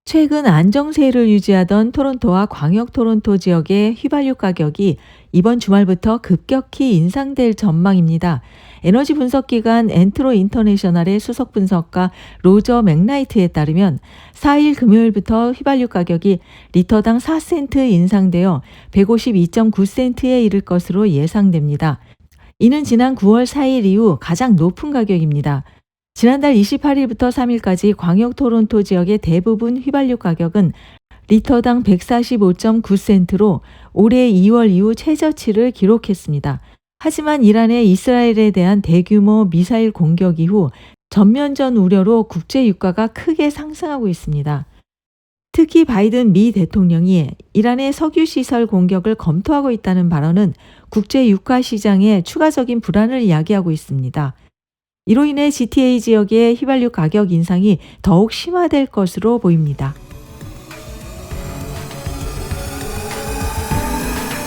최근 안정세를 유지하던 토론토와 광역 토론토 지역의 휘발유 가격이 이번 주말부터 급격히 인상될 전망입니다. 에너지 분석 기관 엔트로 인터내셔널의 수석 분석가 로저 맥나이트에 따르면 4일 금요일부터 휘발유 가격이 리터당 4센트 인상되어 152.9센트에 이를 것으로 예상됩니다. 이는 지난 9월 4일 이후 가장 높은 가격입니다. 지난달 28일부터 3일까지 광역 토론토 지역의 대부분 휘발유 가격은 리터당 145.9센트로 올해 2월 이후 최저치를 기록했습니다. 하지만 이란의 이스라엘에 대한 대규모 미사일 공격 이후 전면전 우려로 국제 유가가 크게 상승하고 있습니다. 특히 바이든 미 대통령이 이란의 석유 시설 공격을 검토하고 있다는 발언은 국제 유가 시장에 추가적인 불안을 야기하고 있습니다. 이로 인해 GTA 지역의 휘발유 가격 인상이 더욱 심화될 것으로 보입니다.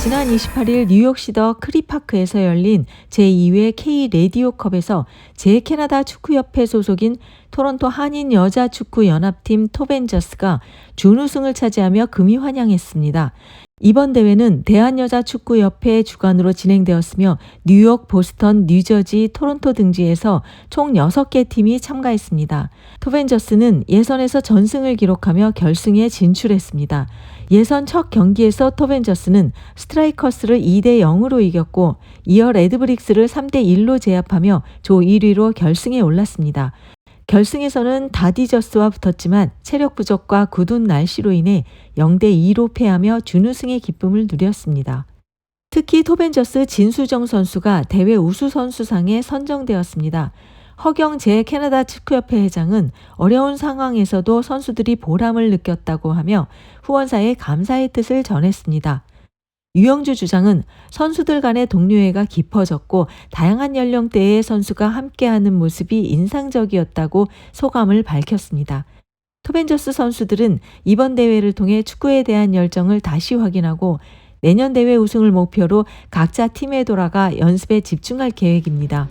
지난 28일 뉴욕시 더 크리파크에서 열린 제2회 K-레디오컵에서 제-캐나다 축구협회 소속인 토론토 한인 여자축구연합팀 토벤저스가 준우승을 차지하며 금이 환영했습니다. 이번 대회는 대한여자축구협회 주관으로 진행되었으며 뉴욕, 보스턴, 뉴저지, 토론토 등지에서 총 6개 팀이 참가했습니다. 토벤저스는 예선에서 전승을 기록하며 결승에 진출했습니다. 예선 첫 경기에서 토벤저스는 스트라이커스를 2대0으로 이겼고 이어 레드브릭스를 3대1로 제압하며 조 1위로 결승에 올랐습니다. 결승에서는 다디저스와 붙었지만 체력 부족과 굳은 날씨로 인해 0대2로 패하며 준우승의 기쁨을 누렸습니다. 특히 토벤저스 진수정 선수가 대회 우수선수상에 선정되었습니다. 허경 제-캐나다 축구협회 회장은 어려운 상황에서도 선수들이 보람을 느꼈다고 하며 후원사에 감사의 뜻을 전했습니다. 유영주 주장은 선수들 간의 동료애가 깊어졌고 다양한 연령대의 선수가 함께하는 모습이 인상적이었다고 소감을 밝혔습니다. 토벤저스 선수들은 이번 대회를 통해 축구에 대한 열정을 다시 확인하고 내년 대회 우승을 목표로 각자 팀에 돌아가 연습에 집중할 계획입니다.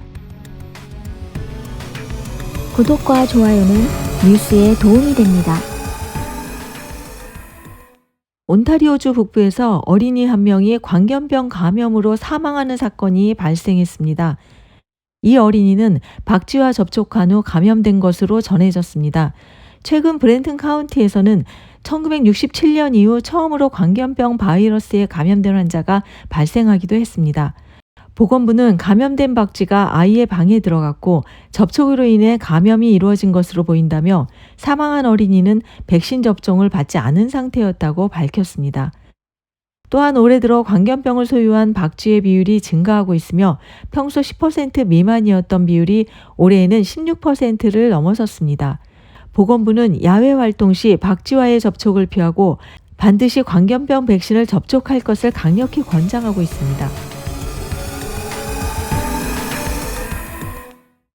구독과 좋아요는 뉴스에 도움이 됩니다. 온타리오주 북부에서 어린이 한 명이 광견병 감염으로 사망하는 사건이 발생했습니다. 이 어린이는 박쥐와 접촉한 후 감염된 것으로 전해졌습니다. 최근 브렌튼 카운티에서는 1967년 이후 처음으로 광견병 바이러스에 감염된 환자가 발생하기도 했습니다. 보건부는 감염된 박쥐가 아이의 방에 들어갔고 접촉으로 인해 감염이 이루어진 것으로 보인다며 사망한 어린이는 백신 접종을 받지 않은 상태였다고 밝혔습니다. 또한 올해 들어 광견병을 소유한 박쥐의 비율이 증가하고 있으며 평소 10% 미만이었던 비율이 올해에는 16%를 넘어섰습니다. 보건부는 야외 활동 시 박쥐와의 접촉을 피하고 반드시 광견병 백신을 접촉할 것을 강력히 권장하고 있습니다.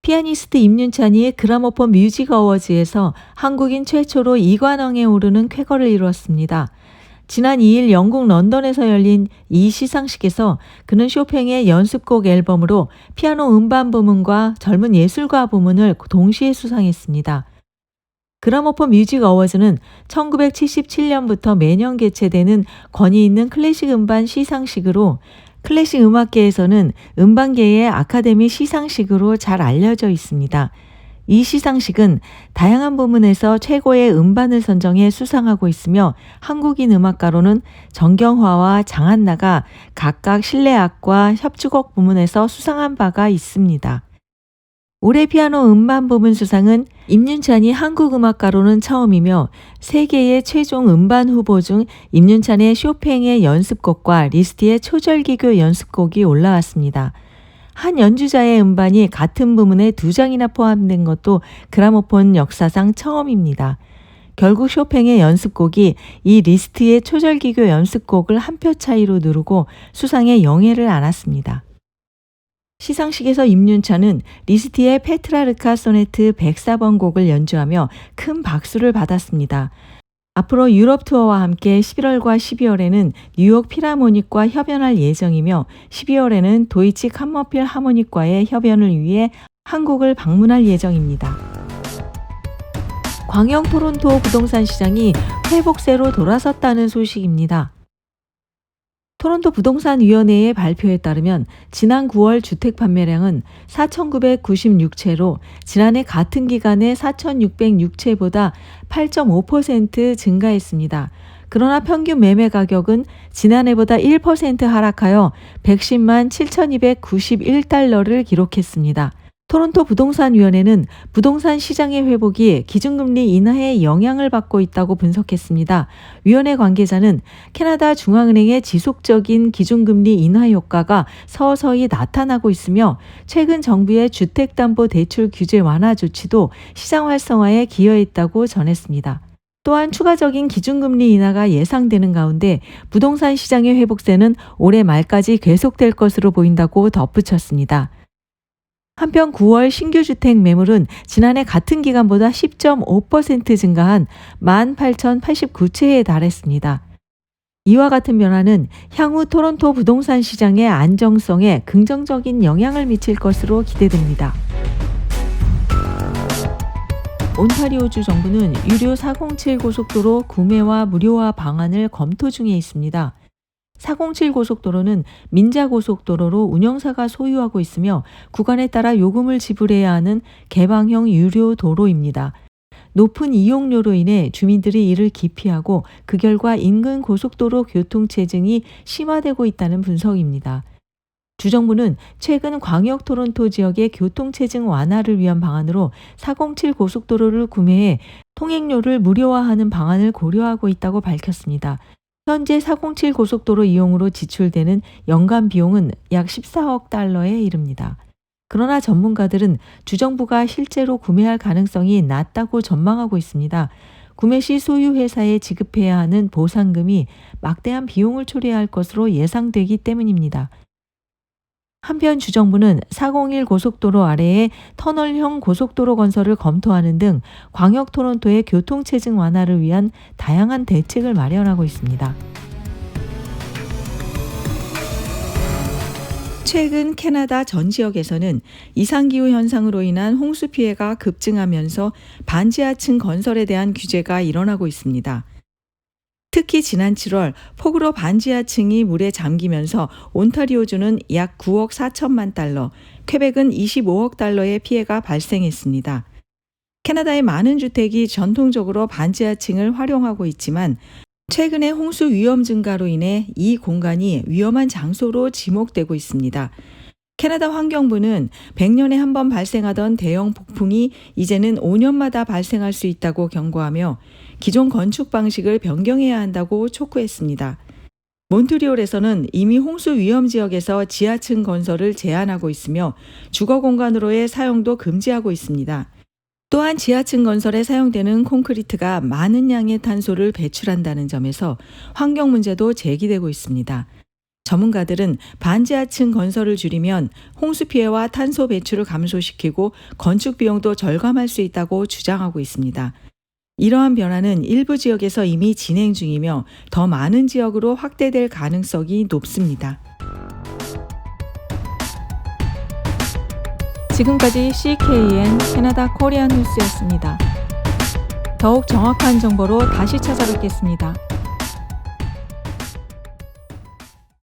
피아니스트 임윤찬이 그라모폰 뮤직 어워즈에서 한국인 최초로 2관왕에 오르는 쾌거를 이루었습니다. 지난 2일 영국 런던에서 열린 이 시상식에서 그는 쇼팽의 연습곡 앨범으로 피아노 음반 부문과 젊은 예술가 부문을 동시에 수상했습니다. 그라모폰 뮤직 어워즈는 1977년부터 매년 개최되는 권위 있는 클래식 음반 시상식으로 클래식 음악계에서는 음반계의 아카데미 시상식으로 잘 알려져 있습니다. 이 시상식은 다양한 부문에서 최고의 음반을 선정해 수상하고 있으며 한국인 음악가로는 정경화와 장한나가 각각 실내악과 협주곡 부문에서 수상한 바가 있습니다. 올해 피아노 음반 부문 수상은 임윤찬이 한국 음악가로는 처음이며 세계의 최종 음반 후보 중 임윤찬의 쇼팽의 연습곡과 리스트의 초절기교 연습곡이 올라왔습니다. 한 연주자의 음반이 같은 부문에 2장이나 포함된 것도 그라모폰 역사상 처음입니다. 결국 쇼팽의 연습곡이 이 리스트의 초절기교 연습곡을 한 표 차이로 누르고 수상에 영예를 안았습니다. 시상식에서 임윤찬은 리스트의 페트라르카 소네트 104번 곡을 연주하며 큰 박수를 받았습니다. 앞으로 유럽 투어와 함께 11월과 12월에는 뉴욕 필하모닉과 협연할 예정이며 12월에는 도이치 캄머필 하모닉과의 협연을 위해 한국을 방문할 예정입니다. 광역 토론토 부동산 시장이 회복세로 돌아섰다는 소식입니다. 토론토 부동산위원회의 발표에 따르면 지난 9월 주택 판매량은 4,996채로 지난해 같은 기간에 4,606채보다 8.5% 증가했습니다. 그러나 평균 매매 가격은 지난해보다 1% 하락하여 110만 7,291달러를 기록했습니다. 토론토 부동산위원회는 부동산 시장의 회복이 기준금리 인하에 영향을 받고 있다고 분석했습니다. 위원회 관계자는 캐나다 중앙은행의 지속적인 기준금리 인하 효과가 서서히 나타나고 있으며 최근 정부의 주택담보대출 규제 완화 조치도 시장 활성화에 기여했다고 전했습니다. 또한 추가적인 기준금리 인하가 예상되는 가운데 부동산 시장의 회복세는 올해 말까지 계속될 것으로 보인다고 덧붙였습니다. 한편 9월 신규 주택 매물은 지난해 같은 기간보다 10.5% 증가한 18,089채에 달했습니다. 이와 같은 변화는 향후 토론토 부동산 시장의 안정성에 긍정적인 영향을 미칠 것으로 기대됩니다. 온타리오주 정부는 유료 407 고속도로 구매와 무료화 방안을 검토 중에 있습니다. 407 고속도로는 민자고속도로로 운영사가 소유하고 있으며 구간에 따라 요금을 지불해야 하는 개방형 유료 도로입니다. 높은 이용료로 인해 주민들이 이를 기피하고 그 결과 인근 고속도로 교통체증이 심화되고 있다는 분석입니다. 주정부는 최근 광역 토론토 지역의 교통체증 완화를 위한 방안으로 407 고속도로를 구매해 통행료를 무료화하는 방안을 고려하고 있다고 밝혔습니다. 현재 407 고속도로 이용으로 지출되는 연간 비용은 약 14억 달러에 이릅니다. 그러나 전문가들은 주정부가 실제로 구매할 가능성이 낮다고 전망하고 있습니다. 구매 시 소유 회사에 지급해야 하는 보상금이 막대한 비용을 초래할 것으로 예상되기 때문입니다. 한편 주정부는 401 고속도로 아래에 터널형 고속도로 건설을 검토하는 등 광역 토론토의 교통체증 완화를 위한 다양한 대책을 마련하고 있습니다. 최근 캐나다 전 지역에서는 이상기후 현상으로 인한 홍수 피해가 급증하면서 반지하층 건설에 대한 규제가 일어나고 있습니다. 특히 지난 7월 폭우로 반지하층이 물에 잠기면서 온타리오주는 약 9억 4천만 달러, 퀘벡은 25억 달러의 피해가 발생했습니다. 캐나다의 많은 주택이 전통적으로 반지하층을 활용하고 있지만 최근에 홍수 위험 증가로 인해 이 공간이 위험한 장소로 지목되고 있습니다. 캐나다 환경부는 100년에 한 번 발생하던 대형 폭풍이 이제는 5년마다 발생할 수 있다고 경고하며 기존 건축 방식을 변경해야 한다고 촉구했습니다. 몬트리올에서는 이미 홍수 위험 지역에서 지하층 건설을 제한하고 있으며 주거 공간으로의 사용도 금지하고 있습니다. 또한 지하층 건설에 사용되는 콘크리트가 많은 양의 탄소를 배출한다는 점에서 환경 문제도 제기되고 있습니다. 전문가들은 반지하층 건설을 줄이면 홍수 피해와 탄소 배출을 감소시키고 건축 비용도 절감할 수 있다고 주장하고 있습니다. 이러한 변화는 일부 지역에서 이미 진행 중이며 더 많은 지역으로 확대될 가능성이 높습니다. 지금까지 CKN 캐나다 코리안 뉴스였습니다. 더욱 정확한 정보로 다시 찾아뵙겠습니다.